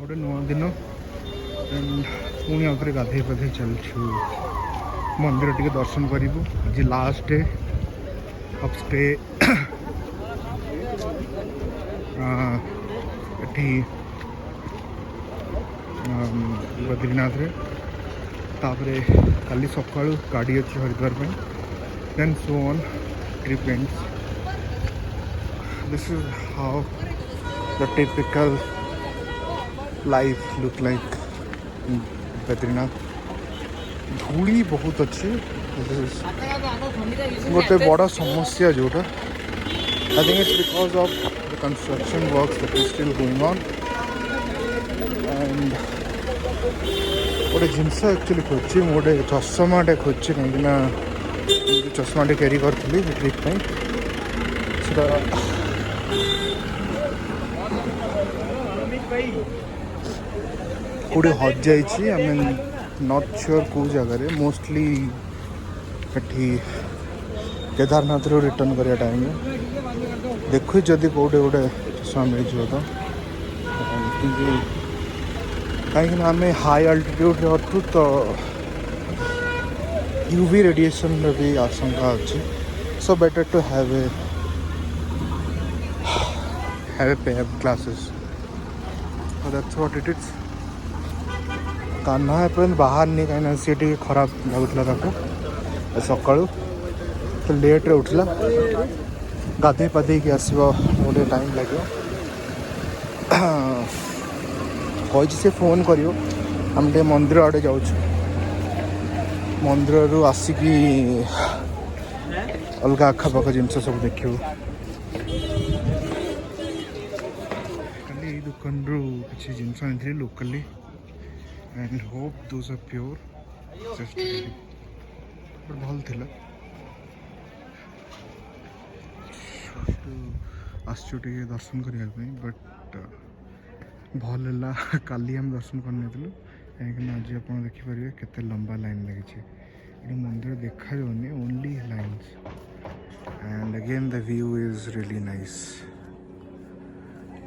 गोटे नुआ दिन पुणी आउे गाधे पाधे चलु मंदिर टे दर्शन करूँ आज लास्ट डे ऑफ स्टे एठी बद्रीनाथ रे तापरे काली सकाळु गाड़ी अच्छी हरिद्वार पे then so on trip ends this is how the typical life look like Badrinath धूली बहुत अच्छी गोटे बड़ा समस्या जोटा I think it's because of the construction works that is still going on and गोटे जिनस एक्चुअली खोजी गोटे चषमाटे खोजी कहीं चषमाटे कैरी करी ट्रिप कौटे हज जाइए आई मीन नॉट श्योर कौ जगह मोस्टली एटी केदारनाथ रो रिटर्न करिया टाइम देखु जदि कौटे गोटे चषमा मिल तो कहीं आम हाई अल्टीट्यूड अच्छु तो यूवी रेडिएशन भी आशंका अच्छी so better to have a pair of glasses that's what it is कान्हा एपर्यंत बाहर नहीं कहीं सी टी खराब लगुला सका तो लेट रे उठला गाधे पाधे की आसब गोटे टाइम लगे कही से फोन करियो हम टे मंदिर आड़े जाऊँ मंदिर रू आसिकी अलग आखपाख जिनस सब देखू दुकान रू किसी जिनस आनी locally and hope those are pure just भल थिला आसचु टे दर्शन करने बट भल है काली हम दर्शन करने कहीं आज आप देखिपारे केते लंबा लाइन लगी ये मंदिर देखा जाऊनी only lines and again the view is really nice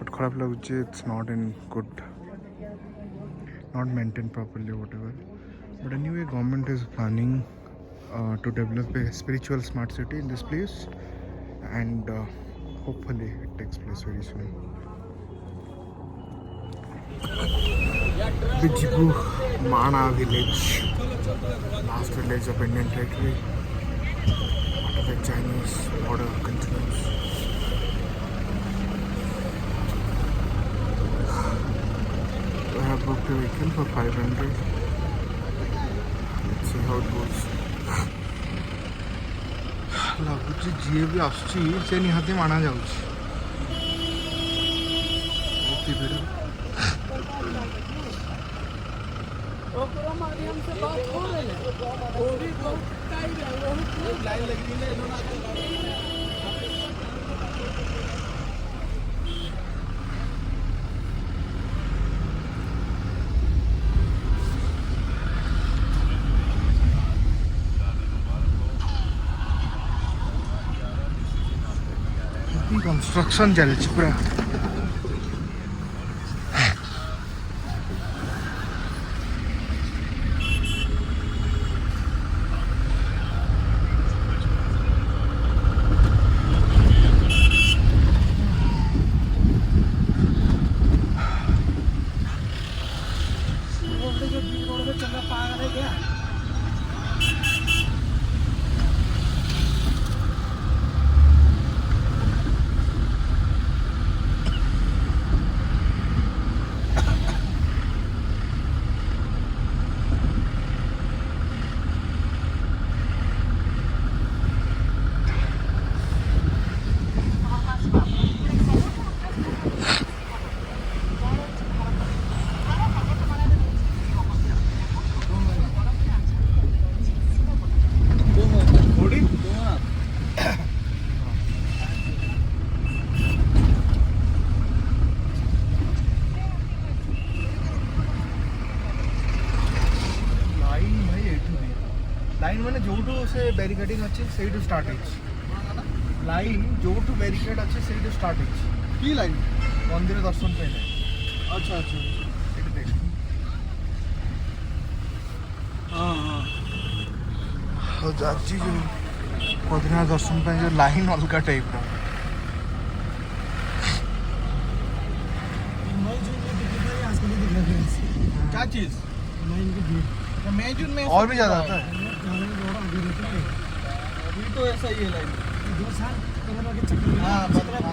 but खराब लगे it's not in good not maintained properly whatever but anyway government is planning to develop a spiritual smart city in this place and hopefully it takes place very soon. Bijigu Mana village, last village of Indian territory after the Chinese border continues. I have booked a vehicle for 500. Let's see how it goes. लगुच जी भी आसुची निहाती माना जाऊँगी construction चलती पूरा line मैंने जो से बैरिकेडिंग अच्छे से स्टार्ट लाइन जो बैरिकेड अच्छे से स्टार्ट की लाइन मंदिर दर्शन पे अच्छा अच्छा और जाची जो बद्रीनाथ दर्शन पे जो लाइन अलग टाइप रो क्या चीज मई जून में और भी ज़्यादा आता है। अभी तो ऐसा ही है लाइन 2 साल पहले के चक्कर हाँ बदला का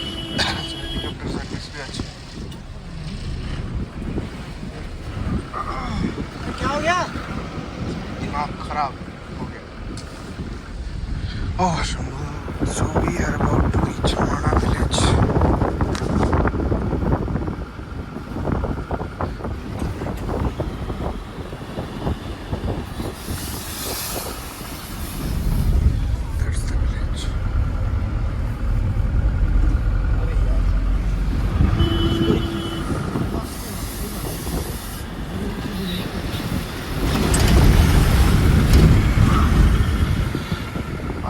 हेलीकॉप्टर सर्विस भी अच्छी क्या हो गया दिमाग खराब हो गया। ओह Shambhu, so we are about to reach Mana village. That's the village.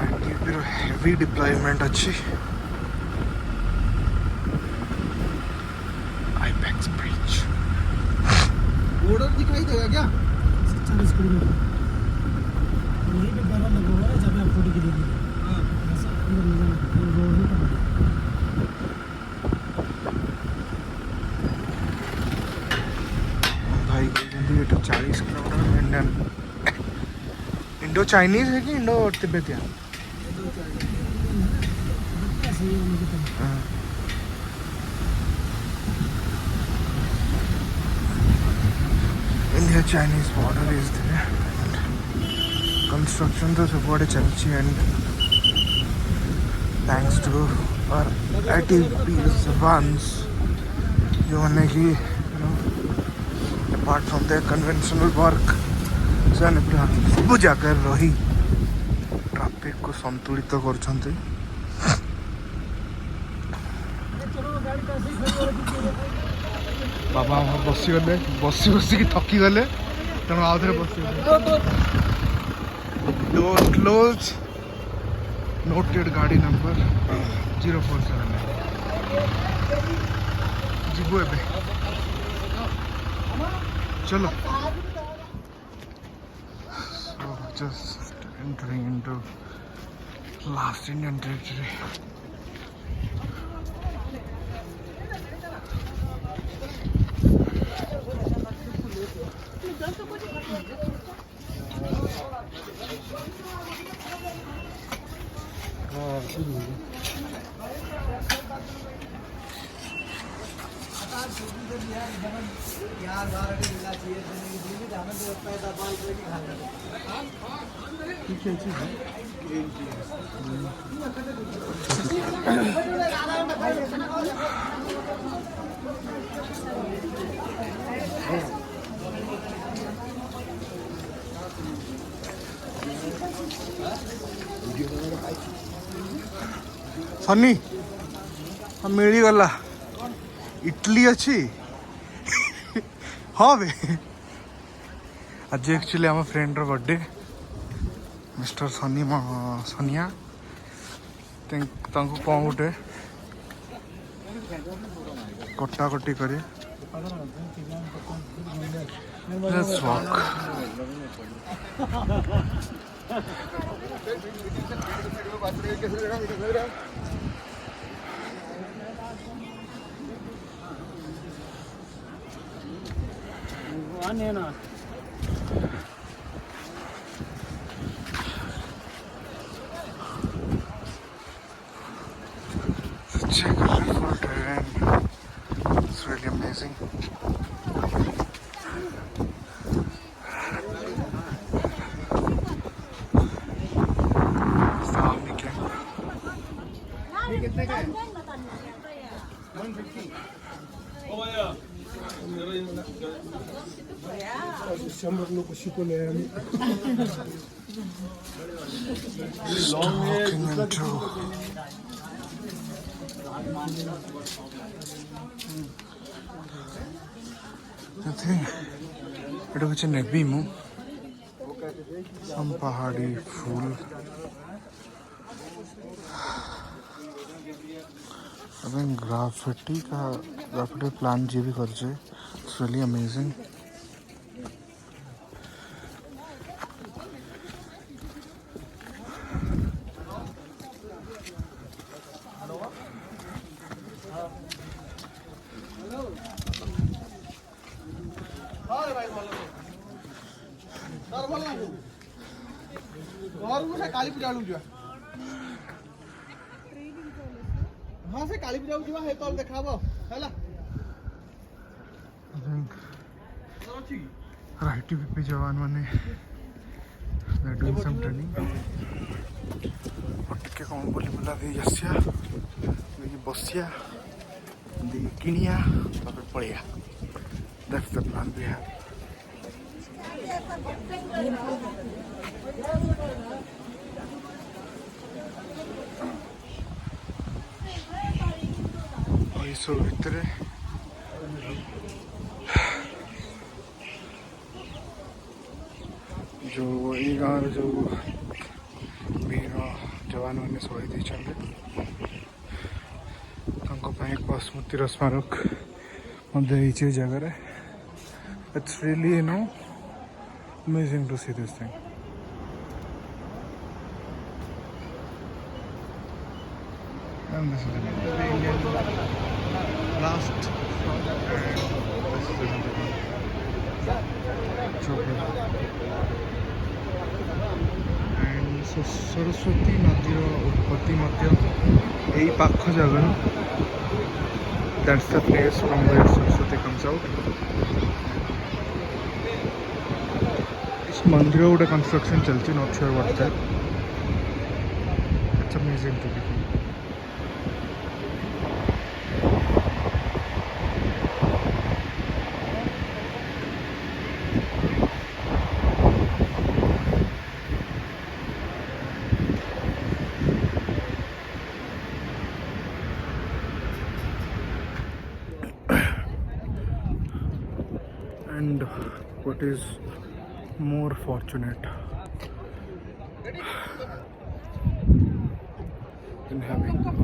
ITBR heavy deployment अच्छी Ipex Bridge. बॉर्डर दिखाई देगा क्या 40 किलोमीटर यहीं पे बड़ा लगा हुआ है जब आप फोटो के लिए ऐसा अंदर नजर रोड ही पड़ा भाई ये तो 40 किलोमीटर इंडियन इंडो चाइनीज है कि इंडो तिब्बतियन? ऐसे ही उनकी तरह India Chinese border is there. Construction तो सबोड़े चलची and thanks to our ITB's ones जो उन्हें कि apart from their conventional work ସେମାନେ ପୁରା ସବୁ ଜାଗାରେ ରହି ଟ୍ରାଫିକକୁ ସନ୍ତୁଳିତ କରୁଛନ୍ତି। ବାବା ଆମର ବସିଗଲେ ବସିକି ଥକିଗଲେ ତେଣୁ ଆଉ ଥରେ ବସିଗଲେ। ଡୋର୍ କ୍ଲୋଜ୍ ନୋଟେଡ୍ ଗାଡ଼ି ନମ୍ବର 047 ଯିବୁ ଏବେ ଚलो। So just entering into last Indian territory. यार बाहर मिलना चाहिए जिंदगी जाना तो पैदा बाल कोई नहीं खाना सन्नी मिलीगला इटली अच्छी हाँ बे आज एक्चुअली आम फ्रेंड बर्थडे मिस्टर सनी सनिया कौन गोटे कटाकटी करे Let's walk. నేనా Such a colorful terrain. It's really amazing. सामने क्या कितने का है 150 ओ भैया 100 लोक शिकवले आम्ही Walking into I think it was a Nebimu. Some pahadi fool. I think graffiti plan जी भी कर जे. It's really amazing. काली पूजा हाँ से काली पूजा जुआ है तल देखाबो हैला ITBP जवान माने they're doing some training. और टिके कौन बोली बुला दे यस्या देखिए बसिया दे किनिया तब पड़िया. That's the plan we have. और इस भीतर जो ये गाँव जो वीर जवान मैंने शहीद होती स्मृतिर स्मारक जगह. It's really amazing to see this thing. And this is the Indian last and this is another one. And so Saraswati Nadir Utpatti Madhya ei pakha jaga. That's the place from where Saraswati comes out. This mandir would construction chalchi, not sure what's that. It's amazing to be here. And what is more fortunate than having an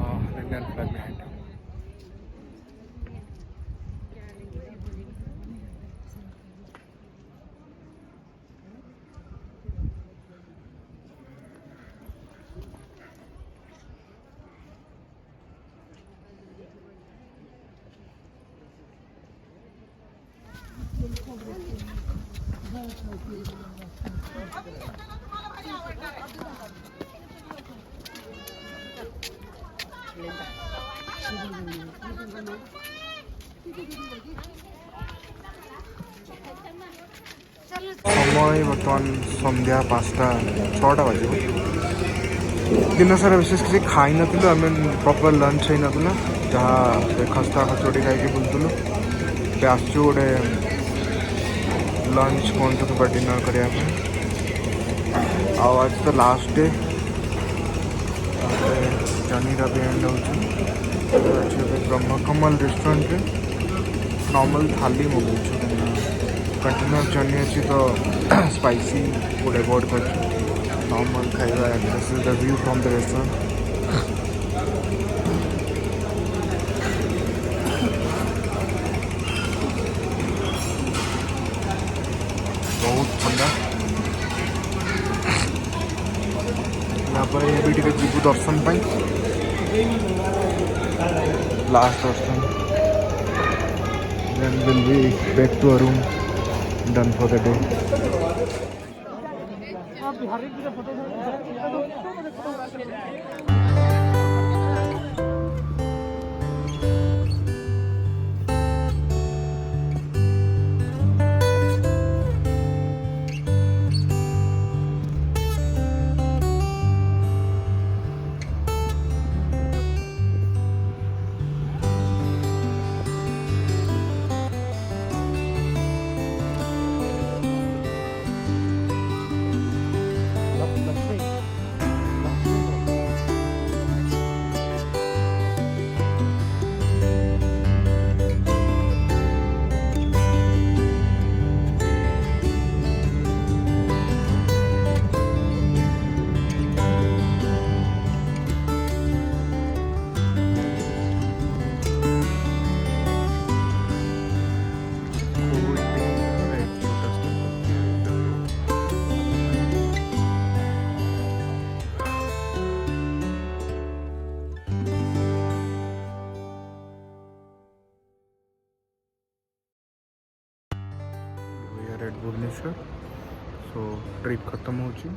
Indian flag behind you. समय बर्तमान संध्या 5:06 बजे दिन सारा विशेष किसी खाई नी आम proper lunch हो ना जहाँ खस्ता खचोड़ी खाई बुलूँ आसचु गोटे लंच कौन तो डिनर करने आज तो लास्ट डे जर्नी का भी एंड हो ब्रह्मकमल रेस्टोरेंट नॉर्मल थाली मगोचु कंटिन्यूअस जर्नी अच्छी तो स्पाइसी फूड अवॉइड कर नॉर्मल खाଇବା. This is the view from the restaurant. बहुत ठंडा यहाँ पर भी टे जीवु दर्शन लास्ट दर्शन. Then we'll be back to our room, done for the day. Bhubaneswar so trip खत्म हो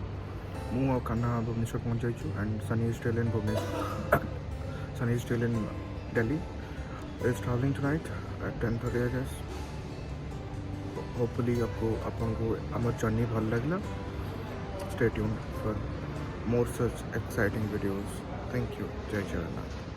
मु कान्हा भुवनेश्वर पहुँच जाइछु and Sunny is still in Bhubaneswar Sunny is still in Delhi is travelling tonight at 10:30 I guess hopefully आपको आम जर्नी भल लगला stay tuned for more such exciting videos thank you जय जगन्नाथ।